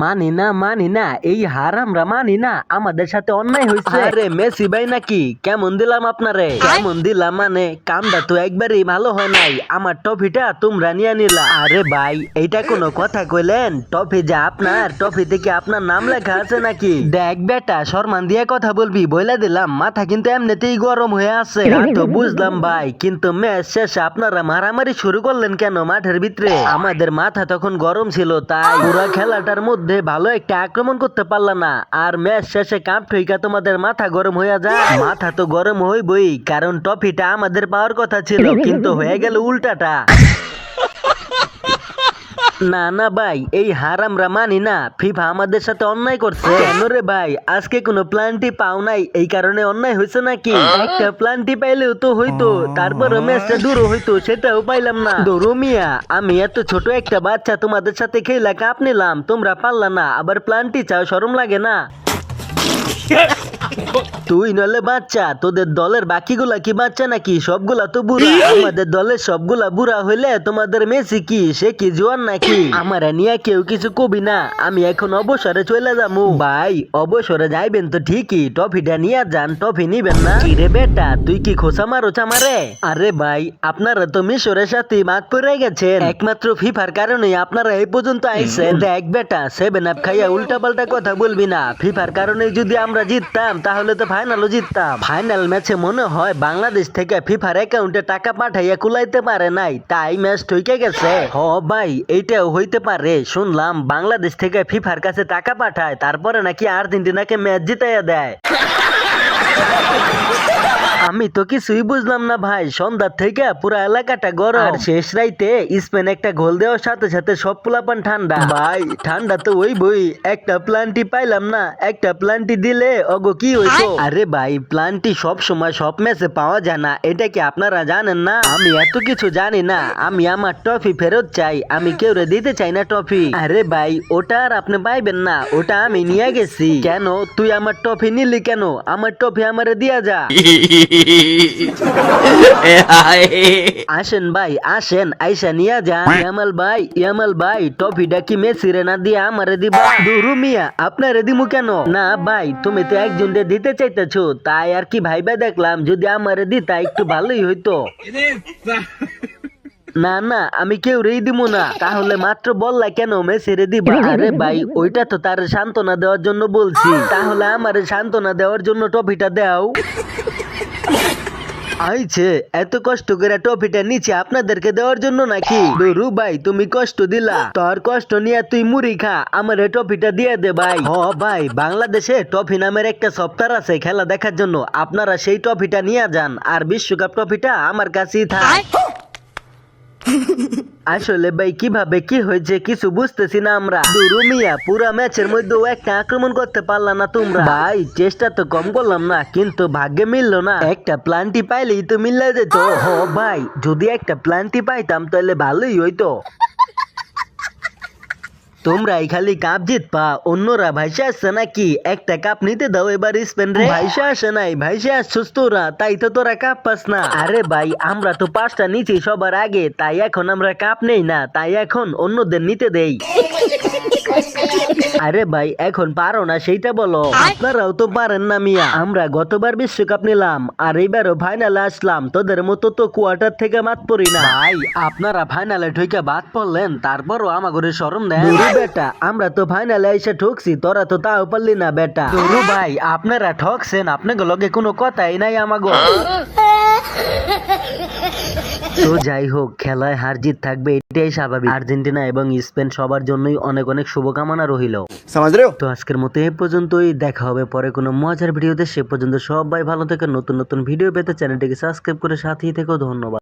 মানি না এই হার আমরা মানি না, আমাদের সাথে অন্যায় হয়েছে। আরে মেসি ভাই নাকি, কেমন দিলাম আপনারে? কেমন দিলাম মানে কামটা তো একবারই ভালো হয় নাই, আমার ট্রফিটা তোমরা নিয়ে নিলা। আরে ভাই এইটা কোনো কথা কইলেন? ট্রফি যে আপনার, ট্রফি থেকে আপনার নাম লেখা আছে নাকি? দেখ বেটা, সম্মান দিয়ে কথা বলবি, বইলা দিলাম, মাথা কিন্তু এমনিতেই গরম হয়ে আছে। তো বুঝলাম ভাই, কিন্তু ম্যাচ শেষে আপনারা মারামারি শুরু করলেন কেন মাঠের ভিতরে? আমাদের মাথা তখন গরম ছিল, তাই পুরো খেলাটার মধ্যে ভালো একটা আক্রমণ করতে পারলা না, আর ম্যাচ শেষে কাপ ঠইকা তোমাদের মাথা গরম হয়ে যায়। মাথা তো গরম হইবই, কারণ ট্রফিটা আমাদের পাওয়ার কথা ছিল, কিন্তু হয়ে গেল উল্টাটা। না না ভাই, এই হার আমরা মানি না, ফিফা আমাদের সাথে অন্যায় করছে। কেন রে ভাই, আজকে কোনো প্ল্যানটি পাও নাই এই কারণে অন্যায় হয়েছে নাকি? একটা প্ল্যানটি পাইলেও তো হইতো, তারপর ম্যাচটা দূর হইতো, সেটাও পাইলাম না। দৌড়ো মিয়া, আমি এত ছোট একটা বাচ্চা তোমাদের সাথে খেলা কাপ নিলাম, তোমরা পারলা না, আবার প্ল্যানটি চাও, শরম লাগে না? তুই নলে বাচ্চা, তোদের দলের বাকিগুলা কি বাচ্চা নাকি? সবগুলা তো বুড়া। আমাদের দলের সবগুলা বুড়া হইলে তোমাদের মেসি কি, সে কি জোয়ান নাকি? আমার নিয়ে কেউ কিছু কবি না, আমি এখন অবসরে চলে যাবো। ভাই অবসরে যাইবেন তো ঠিকই, ট্রফিটা নিয়ে যান, ট্রফি নিবেন না? কিরে বেটা, তুই কি খোসা মারো চামারে? আরে ভাই আপনারা তো মিশরের সাথে মাঠ পড়ে গেছেন, একমাত্র ফিফার কারণে আপনারা এই পর্যন্ত আইছেন। দেখ বেটা, 7 আপ খাইয়া উল্টা পাল্টা কথা বলবি না। ফিফার কারণে যদি আমরা জিততাম তাহলে তো ফাইনালও জিততাম। ফাইনাল ম্যাচে মনে হয় বাংলাদেশ থেকে ফিফার অ্যাকাউন্টে টাকা পাঠাইয়া কুলাইতে পারে নাই, তাই ম্যাচ ঠইকে গেছে। হ ভাই, এইটাও হইতে পারে। শুনলাম বাংলাদেশ থেকে ফিফার কাছে টাকা পাঠায়, তারপরে নাকি আর্জেন্টিনাকে ম্যাচ জিতাইয়া দেয়। আমি তো কিছুই বুঝলাম না ভাই, সন্ধ্যার থেকে পুরা এলাকাটা গরম, আর শেষ রাইতে স্পেন একটা গোল দেওয়ার সাথে সাথে সব পোলাপান ঠান্ডা। ভাই ঠান্ডা তো ওই বই, একটা প্লান্টি পাইলাম না, একটা প্লান্টি দিলে অগো কি হইতো? আরে ভাই প্লান্টি সব সময় সব ম্যাচে পাওয়া যায় না, এটা কি আপনারা জানেন না? আমি এত কিছু জানি না, আমি আমার ট্রফি ফেরত চাই, আমি কেউরে দিতে চাই না ট্রফি। আরে ভাই ওটা আর আপনি পাইবেন না, ওটা আমি নিয়ে গেছি। কেন তুই আমার ট্রফি নিলি কেন? আমার ট্রফি আমারে দিয়া যা। আসেন ভাই আসেন, আইসা নিয়া যান। ইয়ামাল ভাই ট্রফিটা কি মেসি রে না দিয়া আমারে দিবা? দুরু মিয়া, আপনারে দিমু কেন? না ভাই তুমি তো একজনকে দিতে চাইতেছো, তাই আর কি ভাইবা দেখলাম, যদি আমারে দিতা একটু ভালোই হইতো। না না, আমি কেউ রেই দিব না। তাহলে মাত্র বললা কেন মেসি রে দিবা? আরে ভাই ওইটা তো তার সান্ত্বনা দেওয়ার জন্য বলছি, তাহলে আমারে সান্ত্বনা দেওয়ার জন্য ট্রফিটা দাও। আইছে এত কষ্ট করে ট্রফিটা নিচে আপনাদেরকে দেওয়ার জন্য নাকি? দুরু ভাই তুমি কষ্ট দিলা, তোর কষ্ট নিয়ে তুই মুড়ি খা, আমার ট্রফিটা দিয়ে দে ভাই। হ ভাই, বাংলাদেশে ট্রফি নামের একটা সফটওয়্যার আছে খেলা দেখার জন্য, আপনারা সেই ট্রফিটা নিয়ে যান, আর বিশ্বকাপ ট্রফিটা আমার কাছেই থাক। আসলে ভাই কিভাবে কি হয়েছে কিছু বুঝতেছি না আমরা। দুরু মিয়া, পুরা ম্যাচের মধ্যেও একটা আক্রমণ করতে পারলা না তোমরা। ভাই চেষ্টা তো কম করলাম না, কিন্তু ভাগ্যে মিললো না। একটা প্লান্টি পাইলেই তো মিললে যেত। হ ভাই, যদি একটা প্লান্টি পাইতাম তাহলে ভালোই হইতো। তোমরাই খালি কাপ জিতপা, অন্যরা ভাইসা আসছে নাকি? একটা কাপ নিতে দাও এবার স্পেন রে। ভাইসা আসে নাই, ভাইসা আসছিস তোরা, তাই তো তোরা কাপ পাস না। আরে ভাই আমরা তো 5টা নিচ্ছি সবার আগে, তাই এখন আমরা কাপ নেই না, তাই এখন অন্যদের নিতে দেই। আরে ভাই এখন পারো না সেইটা বলো। আপনারাও তো পারেন না মিয়া, আমরা গতবার বিশ্বকাপ নিলাম আর এইবারও ফাইনালে আসলাম, তোদের মতো তো কোয়ার্টার থেকে বাদ পড়ি না। ভাই আপনারা ফাইনালে ঠইকা বাদ পড়লেন, তারপরও আমাগরে শরম দেন বেটা। আমরা তো ফাইনালে এসে ঠকছি, তোরা তো তাও পারলি না বেটা। দুরু ভাই আপনারা ঠকছেন, আপনাদের লগে কোনো কথাই নাই আমাগো। তো যাই হোক, খেলায় হার জিত থাকবে, এটাই স্বাভাবিক। আর্জেন্টিনা এবং স্পেন সবার জন্যই অনেক অনেক শুভকামনা রইল। তো আজকের মতো এই পর্যন্তই, দেখা হবে পরে কোনো মজার ভিডিওতে। সে পর্যন্ত সবাই ভালো থেকে, নতুন নতুন ভিডিও পেতে চ্যানেলটিকে সাবস্ক্রাইব করে সাথেই থেকো। ধন্যবাদ।